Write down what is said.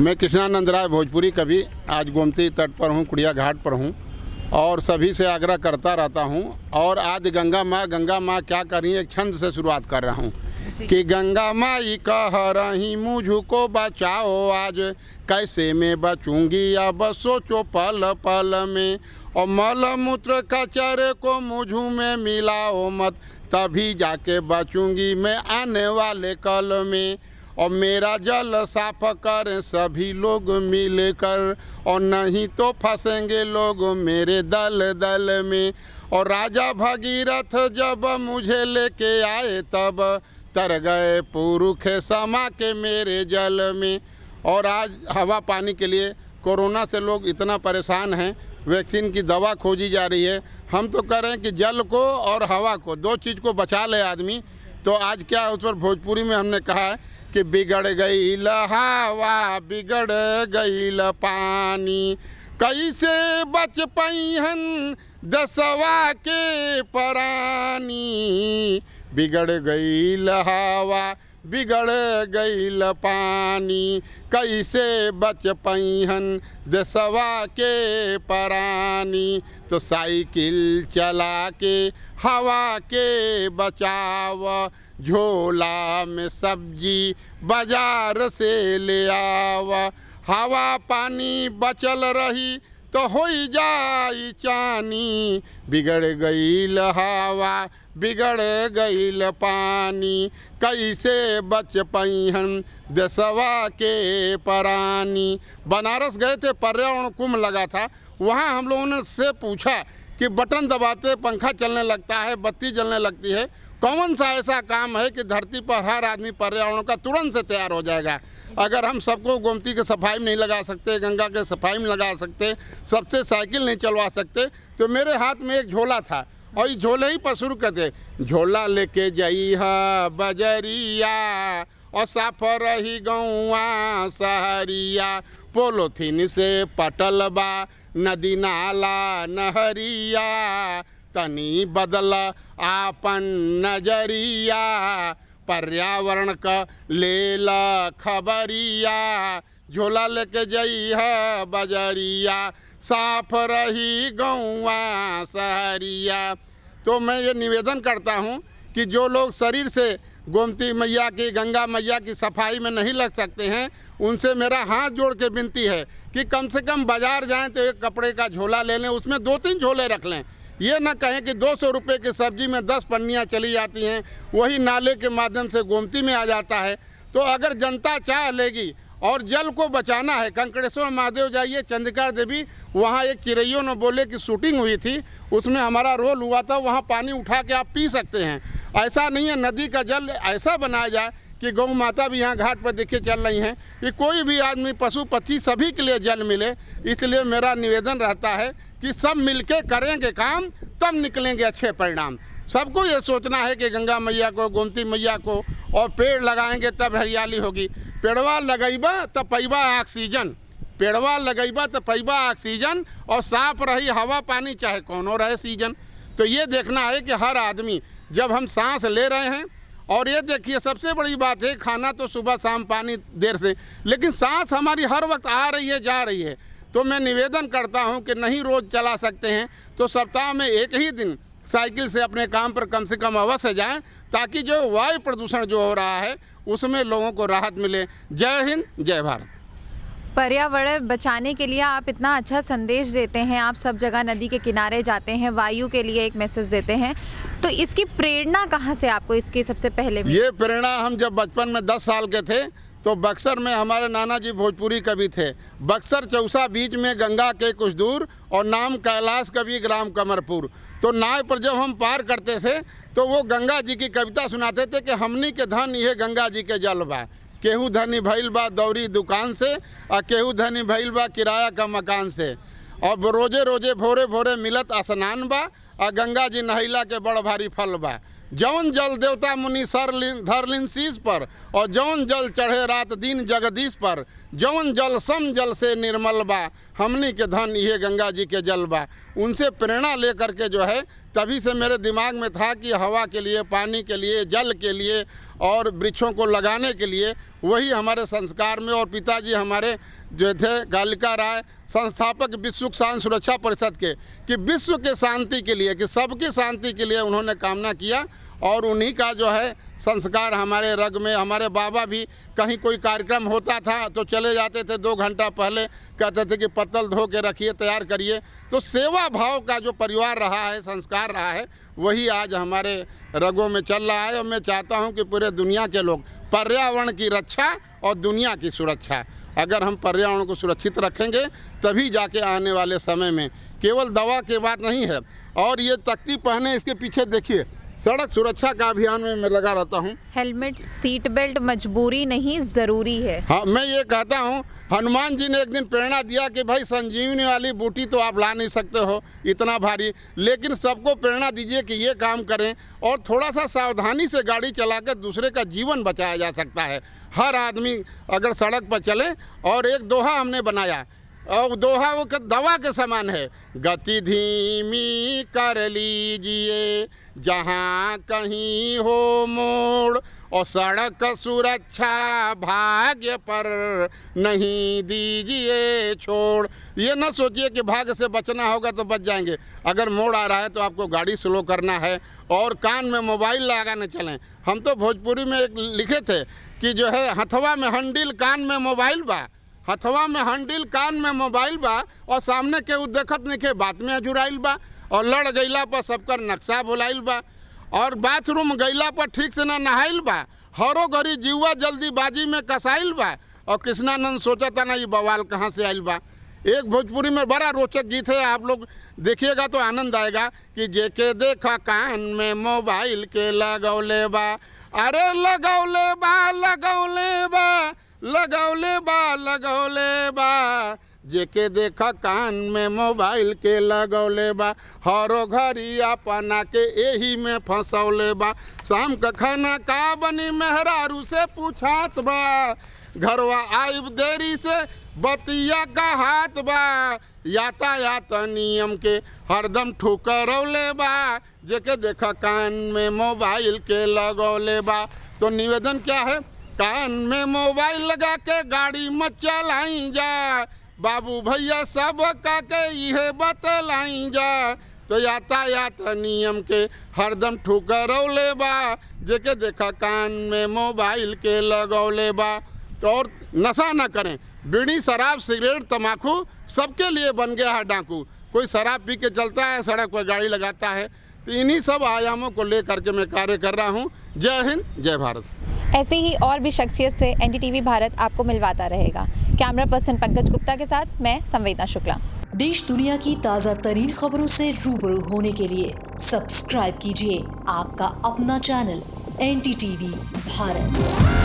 मैं कृष्णानंद राय भोजपुरी कवि आज गोमती तट पर हूँ, कुड़िया घाट पर हूँ और सभी से आग्रह करता रहता हूँ। और आज गंगा माँ क्या कर रही है, एक छंद से शुरुआत कर रहा हूँ कि गंगा माई कह रही मुझको बचाओ, आज कैसे मैं बचूंगी अब सोचो पल पल में, और मल मूत्र कचरे को मुझू में मिलाओ मत, तभी जाके बचूंगी मैं आने वाले कल में। और मेरा जल साफ करें सभी लोग मिलकर, और नहीं तो फंसेंगे लोग मेरे दल दल में। और राजा भगीरथ जब मुझे लेके आए तब तर गए पुरुष समा के मेरे जल में। और आज हवा पानी के लिए कोरोना से लोग इतना परेशान हैं, वैक्सीन की दवा खोजी जा रही है। हम तो कह रहे हैं कि जल को और हवा को, दो चीज़ को बचा ले आदमी। तो आज क्या उस पर भोजपुरी में हमने कहा है कि बिगड़ गई हवा बिगड़ गई पानी, कैसे बच पैहन दसवा के परानी। बिगड़ गई हवा बिगड़ गई पानी, कैसे बच पैहन दसवा के परानी। तो साइकिल चला के हवा के बचाव, झोला में सब्जी बाजार से ले आव। हवा पानी बचल रही तो हो जाई चानी, बिगड़ गई हवा बिगड़ गई पानी, कैसे बच पैहन दसवा के परानी। बनारस गए थे, पर्यावरण कुंभ लगा था, वहाँ हम लोगों ने से पूछा कि बटन दबाते पंखा चलने लगता है, बत्ती जलने लगती है, कौन सा ऐसा काम है कि धरती पर हर आदमी पर्यावरण का तुरंत से तैयार हो जाएगा। अगर हम सबको गोमती के सफाई में नहीं लगा सकते, गंगा के सफाई में लगा सकते, सबसे साइकिल नहीं चलवा सकते, तो मेरे हाथ में एक झोला था और इस झोले ही पर शुरू करते, झोला लेके जइहा बजरिया और साफ रही गौआ सहरिया, पोलोथीन से पटल बा नदी नाला नहरिया, तनी बदल आपन नजरिया, पर्यावरण का लेला खबरिया, झोला लेके जइहा बजरिया साफ रही गौआ सहरिया। तो मैं ये निवेदन करता हूँ कि जो लोग शरीर से गोमती मैया की, गंगा मैया की सफाई में नहीं लग सकते हैं, उनसे मेरा हाथ जोड़ के विनती है कि कम से कम बाज़ार जाएं तो एक कपड़े का झोला ले लें, उसमें 2-3 झोले रख लें। ये ना कहें कि 200 रुपये की सब्जी में 10 पन्नियाँ चली जाती हैं, वही नाले के माध्यम से गोमती में आ जाता है। तो अगर जनता चाह लेगी और जल को बचाना है, कंकड़ेश्वर महादेव जाइए, चंद्रिका देवी, वहाँ एक चिड़ैयों ने बोले कि शूटिंग हुई थी, उसमें हमारा रोल हुआ था, वहाँ पानी उठा के आप पी सकते हैं। ऐसा नहीं है, नदी का जल ऐसा बनाया जाए कि गौ माता भी यहाँ घाट पर देखिए चल रही हैं, कि कोई भी आदमी पशु पक्षी सभी के लिए जल मिले। इसलिए मेरा निवेदन रहता है कि सब मिलके करेंगे काम, तब निकलेंगे अच्छे परिणाम। सबको ये सोचना है कि गंगा मैया को, गोमती मैया को, और पेड़ लगाएंगे तब हरियाली होगी। पेड़वा लगैबा तो पैबा ऑक्सीजन, पेड़वा लगैबा तो पैबा ऑक्सीजन, और साफ रही हवा पानी चाहे कौनो रहे सीजन। तो ये देखना है कि हर आदमी, जब हम सांस ले रहे हैं, और ये देखिए सबसे बड़ी बात है, खाना तो सुबह शाम पानी देर से, लेकिन सांस हमारी हर वक्त आ रही है जा रही है। तो मैं निवेदन करता हूं कि नहीं रोज़ चला सकते हैं तो सप्ताह में एक ही दिन साइकिल से अपने काम पर कम से कम अवश्य जाएं, ताकि जो वायु प्रदूषण जो हो रहा है उसमें लोगों को राहत मिले। जय हिंद, जय भारत। पर्यावरण बचाने के लिए आप इतना अच्छा संदेश देते हैं, आप सब जगह नदी के किनारे जाते हैं, वायु के लिए एक मैसेज देते हैं, तो इसकी प्रेरणा कहाँ से आपको इसकी सबसे पहले? ये प्रेरणा, हम जब बचपन में 10 साल के थे तो बक्सर में हमारे नाना जी भोजपुरी कवि थे। बक्सर चौसा बीच में गंगा के कुछ दूर, और नाम कैलाश कवि ग्राम कमरपुर। तो नाव पर जब हम पार करते थे तो वो गंगा जी की कविता सुनाते थे कि हमनी के धन ये गंगा जी के जल बा, केहू धनी भइल बा दौरी दुकान से, और केहू धनी भइल बा किराया का मकान से, और रोजे रोजे भोरे भोरे मिलत स्नान बा, और गंगा जी नहैला के बड़ भारी फल बा। जौन जल देवता मुनि सर धरलिन शीश पर, और जौन जल चढ़े रात दिन जगदीश पर, जौन जल सम जल से निर्मल बा, हमनी के धन ये गंगा जी के जल बा। उनसे प्रेरणा लेकर के जो है तभी से मेरे दिमाग में था कि हवा के लिए, पानी के लिए, जल के लिए और वृक्षों को लगाने के लिए वही हमारे संस्कार में। और पिताजी हमारे जो थे कालिका राय, संस्थापक विश्व शांति सुरक्षा परिषद के, कि विश्व के शांति के लिए, कि सबकी शांति के लिए उन्होंने कामना किया। और उन्हीं का जो है संस्कार हमारे रग में। हमारे बाबा भी कहीं कोई कार्यक्रम होता था तो चले जाते थे 2 घंटा पहले, कहते थे कि पत्तल धो के रखिए, तैयार करिए। तो सेवा भाव का जो परिवार रहा है, संस्कार रहा है, वही आज हमारे रगों में चल रहा है। और मैं चाहता हूं कि पूरे दुनिया के लोग पर्यावरण की रक्षा और दुनिया की सुरक्षा, अगर हम पर्यावरण को सुरक्षित रखेंगे तभी जाके आने वाले समय में केवल दवा की बात नहीं है। और ये तख्ती पहने, इसके पीछे देखिए, सड़क सुरक्षा का अभियान में मैं लगा रहता हूँ। हेलमेट, सीट बेल्ट मजबूरी नहीं, ज़रूरी है। हाँ, मैं ये कहता हूँ, हनुमान जी ने एक दिन प्रेरणा दिया कि भाई संजीवनी वाली बूटी तो आप ला नहीं सकते हो इतना भारी, लेकिन सबको प्रेरणा दीजिए कि ये काम करें। और थोड़ा सा सावधानी से गाड़ी चलाकर दूसरे का जीवन बचाया जा सकता है। हर आदमी अगर सड़क पर चले। और एक दोहा हमने बनाया, और दोहा वो दवा के समान है, गति धीमी कर लीजिए जहाँ कहीं हो मोड़, और सड़क सुरक्षा भाग्य पर नहीं दीजिए छोड़। ये न सोचिए कि भाग्य से बचना होगा तो बच जाएंगे। अगर मोड़ आ रहा है तो आपको गाड़ी स्लो करना है, और कान में मोबाइल लगाने चलें। हम तो भोजपुरी में एक लिखे थे कि जो है, हथवा में हंडिल कान में मोबाइल बा, हथवा में हंडिल कान में मोबाइल बा, और सामने के उ देखत नहीं के बात में अजुराइल बा, और लड़ गईला पर सबकर नक्शा भुलाइल बा, और बाथरूम गईला पर ठीक से ना नहाइल बा, हरो घड़ी जीवा जल्दीबाजी में कसाइल बा, और कृष्णानंद सोचा था ना ये बवाल कहाँ से आइल बा। एक भोजपुरी में बड़ा रोचक गीत है, आप लोग देखिएगा तो आनंद आएगा, कि जेके देखा कान में मोबाइल के लगौले बा, अरे लगौले बा लगौले बा लगौले बा लगौले बा, जेके देखा कान में मोबाइल के लगौले बा, हरो घड़ी अपना के यही में फंसौले बा, शाम का खाना का बनी मेहरारू से पूछात बा, घरवा आइब देरी से बतिया का हाथ बा, यातायात नियम के हरदम ठुकरौले बा, जेके देखा कान में मोबाइल के लगौले बा। तो निवेदन क्या है, कान में मोबाइल लगा के गाड़ी मत चलाई जा, बाबू भैया सब का के यह बतलाई जा, तो यातायात नियम के हरदम ठुकरौले बा, जेके देखा कान में मोबाइल के लगौले बा। तो और नशा न करें, बीड़ी शराब सिगरेट तम्बाकू सबके लिए बन गया है डाकू। कोई शराब पी के चलता है, सड़क पर गाड़ी लगाता है। तो इन्हीं सब आयामों को लेकर के मैं कार्य कर रहा हूँ। जय हिंद, जय भारत। ऐसे ही और भी शख्सियत से NDTV भारत आपको मिलवाता रहेगा। कैमरा पर्सन पंकज गुप्ता के साथ मैं संवेदना शुक्ला। देश दुनिया की ताज़ा तरीन खबरों से रूबरू होने के लिए सब्सक्राइब कीजिए आपका अपना चैनल NDTV भारत।